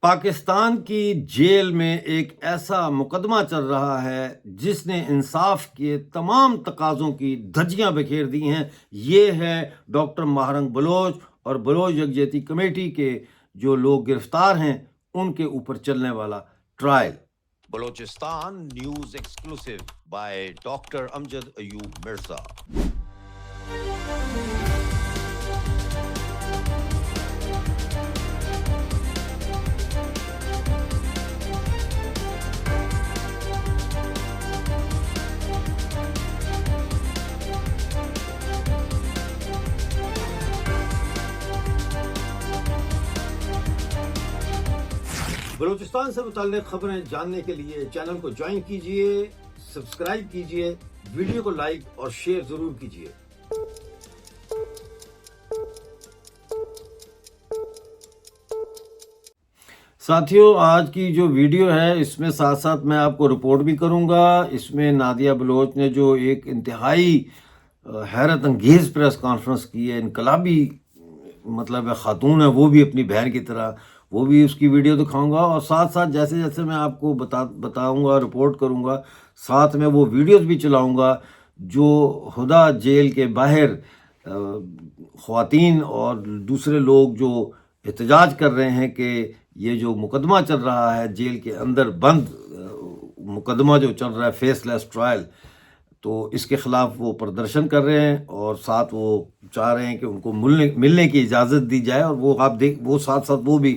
پاکستان کی جیل میں ایک ایسا مقدمہ چل رہا ہے جس نے انصاف کے تمام تقاضوں کی دھجیاں بکھیر دی ہیں۔ یہ ہے ڈاکٹر ماہرنگ بلوچ اور بلوچ یکجہتی کمیٹی کے جو لوگ گرفتار ہیں ان کے اوپر چلنے والا trial. Balochistan news exclusive by doctor Amjad Ayub Mirza. Balochistan سے متعلق خبریں جاننے کے لیے چینل کو جوائن کیجئے، سبسکرائب کیجئے، ویڈیو کو لائک اور شیئر ضرور کیجئے۔ ساتھیوں، آج کی جو ویڈیو ہے اس میں ساتھ ساتھ میں آپ کو رپورٹ بھی کروں گا۔ اس میں نادیہ بلوچ نے جو ایک انتہائی حیرت انگیز پریس کانفرنس کی ہے، انقلابی مطلب خاتون ہے، وہ بھی اپنی بہن کی طرح، وہ بھی اس کی ویڈیو دکھاؤں گا، اور ساتھ ساتھ جیسے جیسے میں آپ کو بتاؤں گا، رپورٹ کروں گا، ساتھ میں وہ ویڈیوز بھی چلاؤں گا جو ہدا جیل کے باہر خواتین اور دوسرے لوگ جو احتجاج کر رہے ہیں کہ یہ جو مقدمہ چل رہا ہے جیل کے اندر بند مقدمہ جو چل رہا ہے فیس لیس ٹرائل، تو اس کے خلاف وہ پردرشن کر رہے ہیں، اور ساتھ وہ چاہ رہے ہیں کہ ان کو ملنے کی اجازت دی جائے، اور وہ ساتھ ساتھ وہ بھی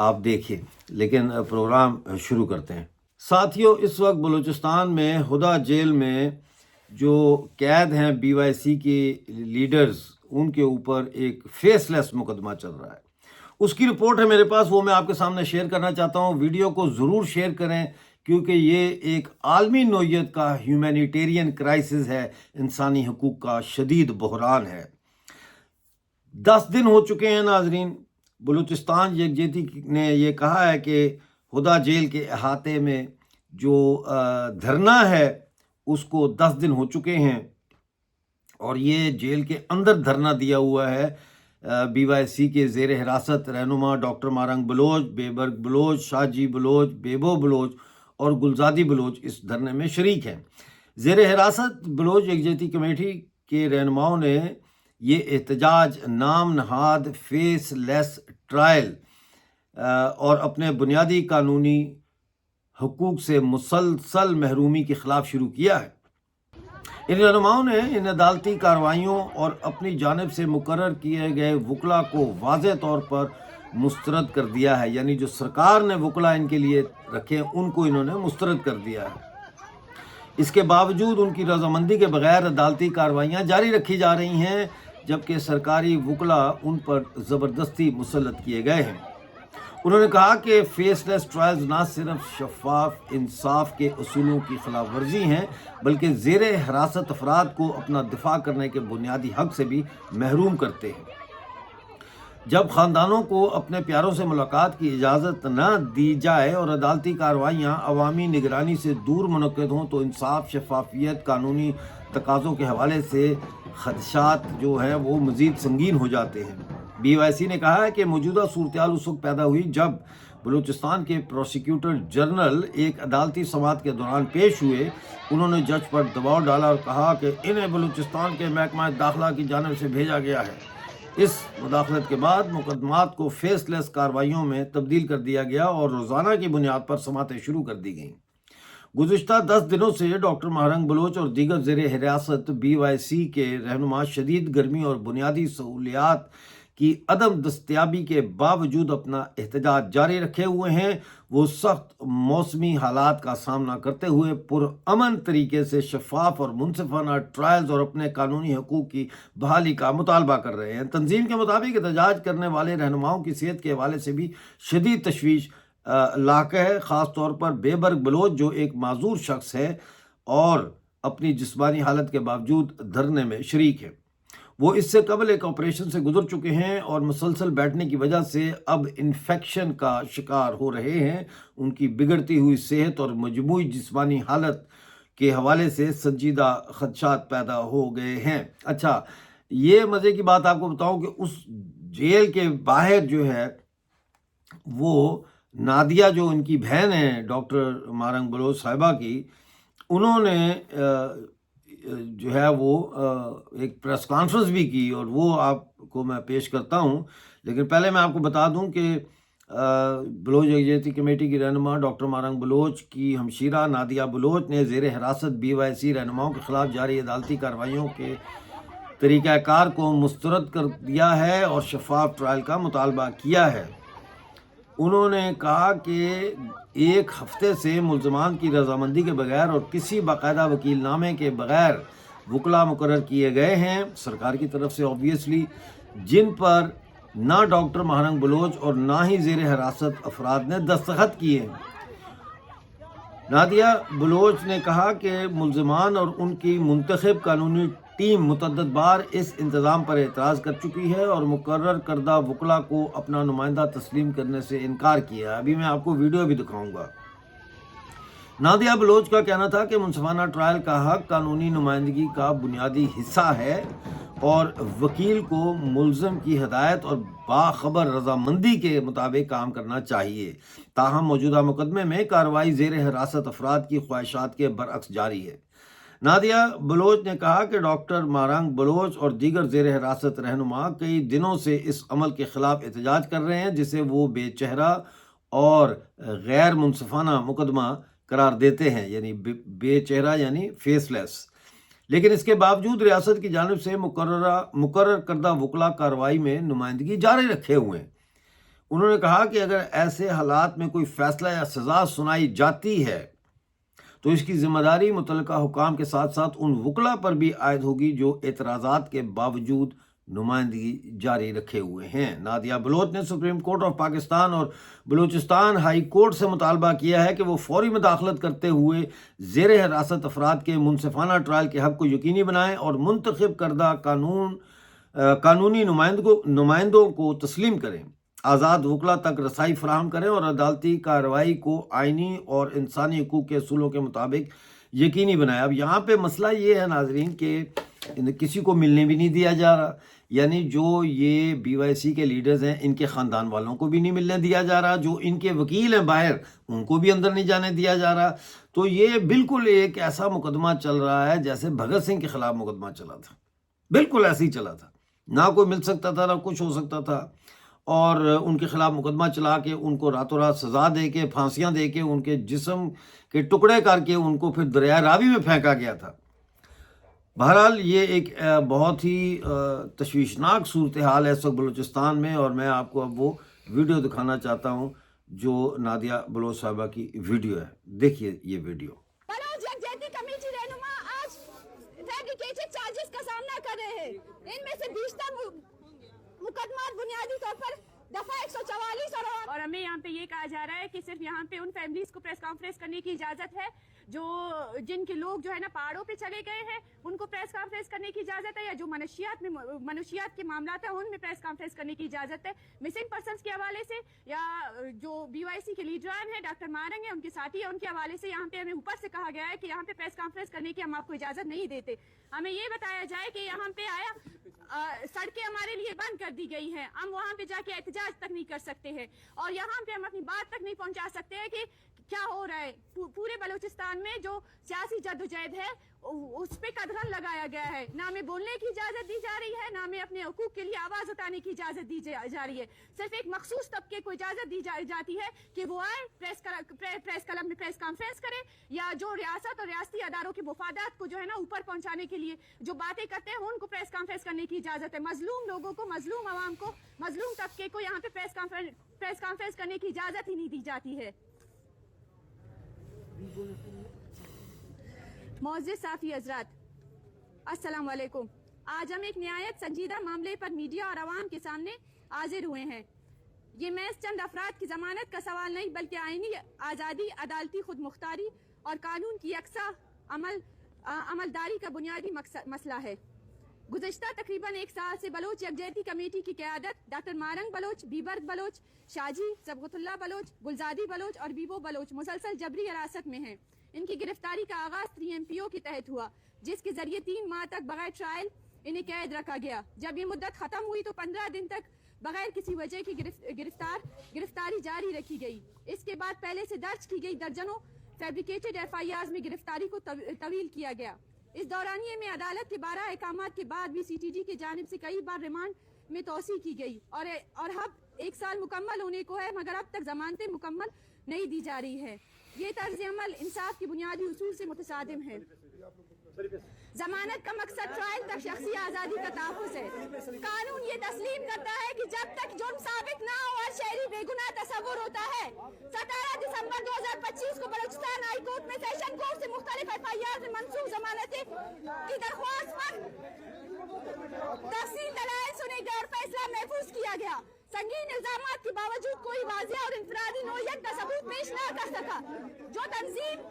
آپ دیکھیں۔ لیکن پروگرام شروع کرتے ہیں۔ ساتھیوں، اس وقت بلوچستان میں ہدا جیل میں جو قید ہیں BYC کے لیڈرز، ان کے اوپر ایک فیس لیس مقدمہ چل رہا ہے۔ اس کی رپورٹ ہے میرے پاس، وہ میں آپ کے سامنے شیئر کرنا چاہتا ہوں۔ ویڈیو کو ضرور شیئر کریں کیونکہ یہ ایک عالمی نوعیت کا ہیومینیٹیرین کرائسس ہے، انسانی حقوق کا شدید بحران ہے۔ 10 دن ہو چکے ہیں ناظرین۔ بلوچستان یکجہتی نے یہ کہا ہے کہ ہدا جیل کے احاطے میں جو دھرنا ہے اس کو 10 دن ہو چکے ہیں، اور یہ جیل کے اندر دھرنا دیا ہوا ہے۔ BYC کے زیر حراست رہنما ڈاکٹر ماہرنگ بلوچ، بیبرگ بلوچ، شاہجی بلوچ، بیبو بلوچ اور گلزادی بلوچ اس دھرنے میں شریک ہیں۔ زیر حراست بلوچ یکجہتی کمیٹی کے رہنماؤں نے یہ احتجاج نام نہاد فیس لیس ٹرائل اور اپنے بنیادی قانونی حقوق سے مسلسل محرومی کے خلاف شروع کیا ہے۔ ان رہنماؤں نے ان عدالتی کارروائیوں اور اپنی جانب سے مقرر کیے گئے وکلا کو واضح طور پر مسترد کر دیا ہے، یعنی جو سرکار نے وکلا ان کے لیے رکھے ان کو انہوں نے مسترد کر دیا ہے۔ اس کے باوجود ان کی رضامندی کے بغیر عدالتی کارروائیاں جاری رکھی جا رہی ہیں، جبکہ سرکاری وکلا ان پر زبردستی مسلط کیے گئے ہیں۔ انہوں نے کہا کہ فیس لیس ٹرائلز نہ صرف شفاف انصاف کے اصولوں کی خلاف ورزی ہیں بلکہ زیر حراست افراد کو اپنا دفاع کرنے کے بنیادی حق سے بھی محروم کرتے ہیں۔ جب خاندانوں کو اپنے پیاروں سے ملاقات کی اجازت نہ دی جائے اور عدالتی کارروائیاں عوامی نگرانی سے دور منعقد ہوں تو انصاف، شفافیت، قانونی تقاضوں کے حوالے سے خدشات جو ہیں وہ مزید سنگین ہو جاتے ہیں۔ BYC نے کہا ہے کہ موجودہ صورتحال اس وقت پیدا ہوئی جب بلوچستان کے پروسیکیوٹر جنرل ایک عدالتی سماعت کے دوران پیش ہوئے۔ انہوں نے جج پر دباؤ ڈالا اور کہا کہ انہیں بلوچستان کے محکمہ داخلہ کی جانب سے بھیجا گیا ہے۔ اس مداخلت کے بعد مقدمات کو فیس لیس کارروائیوں میں تبدیل کر دیا گیا اور روزانہ کی بنیاد پر سماعتیں شروع کر دی گئیں۔ گزشتہ 10 دنوں سے ڈاکٹر ماہرنگ بلوچ اور دیگر زیر حراست BYC کے رہنما شدید گرمی اور بنیادی سہولیات کی عدم دستیابی کے باوجود اپنا احتجاج جاری رکھے ہوئے ہیں۔ وہ سخت موسمی حالات کا سامنا کرتے ہوئے پرامن طریقے سے شفاف اور منصفانہ ٹرائلز اور اپنے قانونی حقوق کی بحالی کا مطالبہ کر رہے ہیں۔ تنظیم کے مطابق احتجاج کرنے والے رہنماؤں کی صحت کے حوالے سے بھی شدید تشویش لاحق ہے، خاص طور پر بیبرگ بلوچ جو ایک معذور شخص ہے اور اپنی جسمانی حالت کے باوجود دھرنے میں شریک ہے۔ وہ اس سے قبل ایک آپریشن سے گزر چکے ہیں اور مسلسل بیٹھنے کی وجہ سے اب انفیکشن کا شکار ہو رہے ہیں۔ ان کی بگڑتی ہوئی صحت اور مجموعی جسمانی حالت کے حوالے سے سنجیدہ خدشات پیدا ہو گئے ہیں۔ اچھا، یہ مزے کی بات آپ کو بتاؤں کہ اس جیل کے باہر جو ہے وہ نادیہ جو ان کی بہن ہے ڈاکٹر مارنگ بلوچ صاحبہ کی، انہوں نے جو ہے وہ ایک پریس کانفرنس بھی کی، اور وہ آپ کو میں پیش کرتا ہوں. لیکن پہلے میں آپ کو بتا دوں کہ بلوچ یکجہتی کمیٹی کی رہنما ڈاکٹر مارنگ بلوچ کی ہمشیرہ نادیہ بلوچ نے زیر حراست BYC رہنماؤں کے خلاف جاری عدالتی کارروائیوں کے طریقہ کار کو مسترد کر دیا ہے اور شفاف ٹرائل کا مطالبہ کیا ہے. انہوں نے کہا کہ ایک ہفتے سے ملزمان کی رضامندی کے بغیر اور کسی باقاعدہ وکیل نامے کے بغیر وکلا مقرر کیے گئے ہیں سرکار کی طرف سے obviously، جن پر نہ ڈاکٹر مارنگ بلوچ اور نہ ہی زیر حراست افراد نے دستخط کیے ہیں. نادیہ بلوچ نے کہا کہ ملزمان اور ان کی منتخب قانونی ٹیم متعدد بار اس انتظام پر اعتراض کر چکی ہے اور مقرر کردہ وکلا کو اپنا نمائندہ تسلیم کرنے سے انکار کیا. ابھی میں آپ کو ویڈیو بھی دکھاؤں گا. نادیہ بلوچ کا کہنا تھا کہ منصفانہ ٹرائل کا حق قانونی نمائندگی کا بنیادی حصہ ہے اور وکیل کو ملزم کی ہدایت اور باخبر رضامندی کے مطابق کام کرنا چاہیے. تاہم موجودہ مقدمے میں کارروائی زیر حراست افراد کی خواہشات کے برعکس جاری ہے. نادیہ بلوچ نے کہا کہ ڈاکٹر مارنگ بلوچ اور دیگر زیر حراست رہنما کئی دنوں سے اس عمل کے خلاف احتجاج کر رہے ہیں جسے وہ بے چہرہ اور غیر منصفانہ مقدمہ قرار دیتے ہیں، یعنی بے چہرہ یعنی فیس لیس. لیکن اس کے باوجود ریاست کی جانب سے مقرر کردہ وکلا کارروائی میں نمائندگی جاری رکھے ہوئے ہیں. انہوں نے کہا کہ اگر ایسے حالات میں کوئی فیصلہ یا سزا سنائی جاتی ہے تو اس کی ذمہ داری متعلقہ حکام کے ساتھ ساتھ ان وکلا پر بھی عائد ہوگی جو اعتراضات کے باوجود نمائندگی جاری رکھے ہوئے ہیں. نادیہ بلوچ نے سپریم کورٹ آف پاکستان اور بلوچستان ہائی کورٹ سے مطالبہ کیا ہے کہ وہ فوری مداخلت کرتے ہوئے زیر حراست افراد کے منصفانہ ٹرائل کے حق کو یقینی بنائیں اور منتخب کردہ قانونی نمائندوں کو تسلیم کریں، آزاد وکلا تک رسائی فراہم کریں اور عدالتی کارروائی کو آئینی اور انسانی حقوق کے اصولوں کے مطابق یقینی بنائیں. اب یہاں پہ مسئلہ یہ ہے ناظرین کہ کسی کو ملنے بھی نہیں دیا جا رہا، یعنی جو یہ BYC کے لیڈرز ہیں ان کے خاندان والوں کو بھی نہیں ملنے دیا جا رہا، جو ان کے وکیل ہیں باہر ان کو بھی اندر نہیں جانے دیا جا رہا. تو یہ بالکل ایک ایسا مقدمہ چل رہا ہے جیسے بھگت سنگھ کے خلاف مقدمہ چلا تھا، بالکل ایسے ہی چلا تھا. نہ کوئی مل سکتا تھا، نہ کچھ ہو سکتا تھا، اور ان کے خلاف مقدمہ چلا کے ان کو راتوں رات سزا دے کے پھانسیاں دے کے ان کے جسم کے ٹکڑے کر کے ان کو پھر دریائے راوی میں پھینکا گیا تھا. بہرحال یہ ایک بہت ہی تشویشناک صورتحال ہے اس وقت بلوچستان میں، اور میں آپ کو اب وہ ویڈیو دکھانا چاہتا ہوں جو نادیہ بلوچ صاحبہ کی ویڈیو ہے. دیکھیے یہ ویڈیو. بلوچ یکجہتی کمیٹی رہنما آج فیبریکیٹڈ چارجز کا سامنا کر رہے ہیں. ان میں سے بیشتر مقدمات بنیادی طور پر دفعہ 144 اور ہمیں یہاں پہ یہ کہا جا رہا ہے کہ صرف یہاں پہ ان فیملیز کو پریس کانفرنس کرنے کی اجازت ہے جن کے لوگ جو ہے نا پہاڑوں پہ چلے گئے ہیں، ان کو پریس کانفرنس کرنے کی اجازت ہے، یا جو منشیات کے معاملات ہیں ان میں پریس کانفرنس کرنے کی اجازت ہے. مسنگ پرسنس کے حوالے سے یا جو BYC کے لیڈران ہیں ڈاکٹر مارنگ ہیں ان کے ساتھی ہیں ان کے حوالے سے یہاں پہ ہمیں اوپر سے کہا گیا ہے کہ یہاں پہ پریس کانفرنس کرنے کی ہم آپ کو اجازت نہیں دیتے. ہمیں یہ بتایا جائے کہ یہاں پہ سڑکیں ہمارے لیے بند کر دی گئی ہیں، ہم وہاں پہ جا کے احتجاج تک نہیں کر سکتے ہیں، اور یہاں پہ ہم اپنی بات تک نہیں پہنچا سکتے ہیں کہ کیا ہو رہا ہے. پورے بلوچستان میں جو سیاسی جدوجہد ہے اس پہ قدغن لگایا گیا ہے. نہ ہمیں بولنے کی اجازت دی جا رہی ہے، نہ ہمیں اپنے حقوق کے لیے آواز اٹھانے کی اجازت دی جا رہی ہے. صرف ایک مخصوص طبقے کو اجازت دی جاتی ہے کہ وہ آئے پریس کلب میں پریس کانفرنس کرے، یا جو ریاست اور ریاستی اداروں کے مفادات کو جو ہے نا اوپر پہنچانے کے لیے جو باتیں کرتے ہیں ان کو پریس کانفرنس کرنے کی اجازت ہے. مظلوم لوگوں کو، مظلوم عوام کو، مظلوم طبقے کو یہاں پہ پریس کانفرنس کرنے کی اجازت ہی نہیں دی جاتی ہے. معزز صحافی حضرات، السلام علیکم. آج ہم ایک نہایت سنجیدہ معاملے پر میڈیا اور عوام کے سامنے حاضر ہوئے ہیں. یہ محض چند افراد کی ضمانت کا سوال نہیں بلکہ آئینی آزادی، عدالتی خود مختاری اور قانون کی یکساں عملداری کا بنیادی مسئلہ ہے. گزشتہ تقریباً 1 سال سے بلوچ یکجہتی کمیٹی کی قیادت ڈاکٹر مارنگ بلوچ، بیبرگ بلوچ، شاجی، صبغت اللہ بلوچ، گلزادی بلوچ اور بیبو بلوچ مسلسل جبری حراست میں ہیں. ان کی گرفتاری کا آغاز 3MPO کے تحت ہوا، جس کے ذریعے 3 ماہ تک بغیر ٹرائل انہیں قید رکھا گیا. جب یہ مدت ختم ہوئی تو 15 دن تک بغیر کسی وجہ کی گرفتاری جاری رکھی گئی. اس کے بعد پہلے سے درج کی گئی درجنوں فیبریکیٹڈ FIRs میں گرفتاری کو طویل کیا گیا. اس دورانیے میں عدالت کے 12 احکامات کے بعد بھی CTG کی جانب سے کئی بار ریمانڈ میں توسیع کی گئی اور اب 1 سال مکمل ہونے کو ہے مگر اب تک ضمانتیں مکمل نہیں دی جا رہی ہے. یہ طرز عمل انصاف کی بنیادی اصول سے متصادم ہے. ضمانت کا مقصد ٹرائل تک شخصی آزادی کا تحفظ ہے. قانون یہ تسلیم کرتا ہے کہ جب تک جرم ثابت نہ ہو اور شہری بے گناہ تصور ہوتا ہے. 17 دسمبر 2025 کو بلوچستان ہائی کورٹ میں سیشن کورٹ سے مختلف FIR میں منسوخ ضمانتیں کی درخواست پر تفصیل دلائل سنے گئے اور فیصلہ محفوظ کیا گیا. سنگین الزامات کے باوجود کوئی واضح اور انفرادی نوعیت کا ثبوت پیش نہ کر سکا جو تنظیم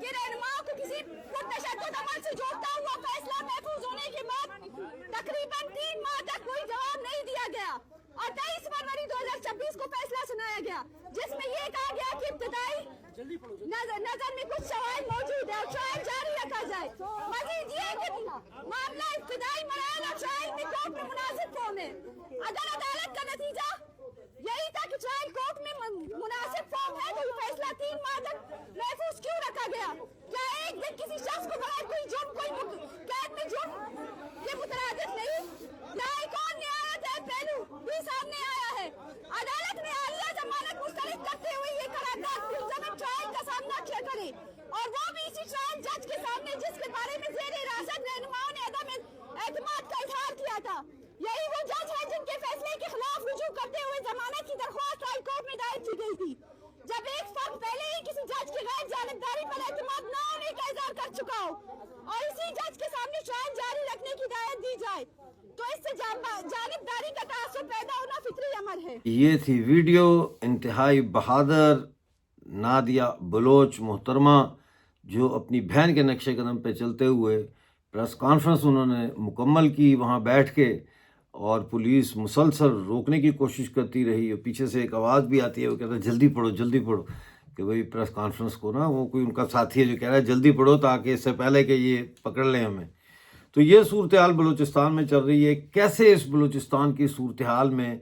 کے رہنماؤں کو کسی پرتشدد عمل سے جوڑتا ہوا. فیصلہ محفوظ ہونے کے بعد تقریباً 3 ماہ تک کوئی جواب نہیں دیا گیا اور 23 فروری 2026 کو فیصلہ سنایا گیا جس میں یہ کہا گیا کہ ابتدائی نظر میں کچھ شواہد موجود ہے اور ٹرائل جاری رکھا جائے. مزید یہ کہ معاملہ ابتدائی مراحل اور ٹرائل میں کورٹ میں مناسب فارم ہے. اگر عدالت کا نتیجہ یہی تھا کہ ٹرائل کورٹ میں مناسب فارم ہے تو یہ فیصلہ 3 ماہ تک محفوظ کیوں رکھا گیا؟ کیا ایک دن کسی شخص کو بغیر کوئی جرم کوئی قید میں جرم یہ مترادف نہیں؟ یہاں ایک اور نہایت اہم پہلو بھی سامنے آیا ہے. عدالت نے حالیہ ضمانت مسترد کرتے ہوئے یہ قرارداد ملزم ٹرائل کا سامنا کیا کرے اور وہ بھی اسی ٹرائل جج کے سامنے جس کے بارے میں زیر حراست رہنماؤں نے عدم اعتماد کا اظہار کیا تھا. یہی وہ جج ہیں جن کے فیصلے کے خلاف رجوع کرتے ہوئے ضمانت کی درخواست ہائی کورٹ میں دائر کی گئی تھی. جب ایک فرد پہلے ہی کسی جج کے غیر جانبداری پر اعتماد نہ ہونے کا اظہار کر چکا ہو اور اسی جج کے سامنے ٹرائل جاری رکھنے کی ہدایت دی جائے تو اس سے جانبداری کا تعصب پیدا ہونا فطری امر ہے. یہ تھی ویڈیو انتہائی بہادر نادیہ بلوچ محترمہ جو اپنی بہن کے نقش قدم پہ چلتے ہوئے پریس کانفرنس انہوں نے مکمل کی وہاں بیٹھ کے اور پولیس مسلسل روکنے کی کوشش کرتی رہی اور پیچھے سے ایک آواز بھی آتی ہے وہ کہتا ہے جلدی پڑھو کہ بھئی پریس کانفرنس کو نا وہ کوئی ان کا ساتھی ہے جو کہہ رہا ہے جلدی پڑھو تاکہ اس سے پہلے کہ یہ پکڑ لیں ہمیں. تو یہ صورتحال بلوچستان میں چل رہی ہے. کیسے اس بلوچستان کی صورتحال میں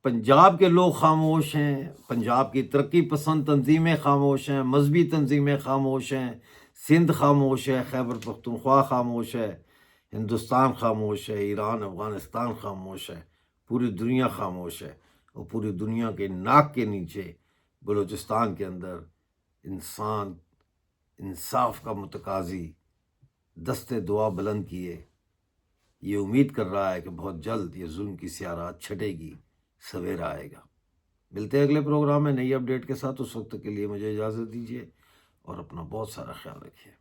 پنجاب کے لوگ خاموش ہیں, پنجاب کی ترقی پسند تنظیمیں خاموش ہیں, مذہبی تنظیمیں خاموش ہیں, سندھ خاموش ہے, خیبر پختونخوا خاموش ہے, ہندوستان خاموش ہے, ایران افغانستان خاموش ہے, پوری دنیا خاموش ہے. اور پوری دنیا کے ناک کے نیچے بلوچستان کے اندر انسان انصاف کا متقاضی دستے دعا بلند کیے یہ امید کر رہا ہے کہ بہت جلد یہ ظلم کی سیارات چھٹے گی, سویرا آئے گا. ملتے ہیں اگلے پروگرام میں نئی اپڈیٹ کے ساتھ. اس وقت کے لیے مجھے اجازت دیجیے اور اپنا بہت سارا خیال رکھیے.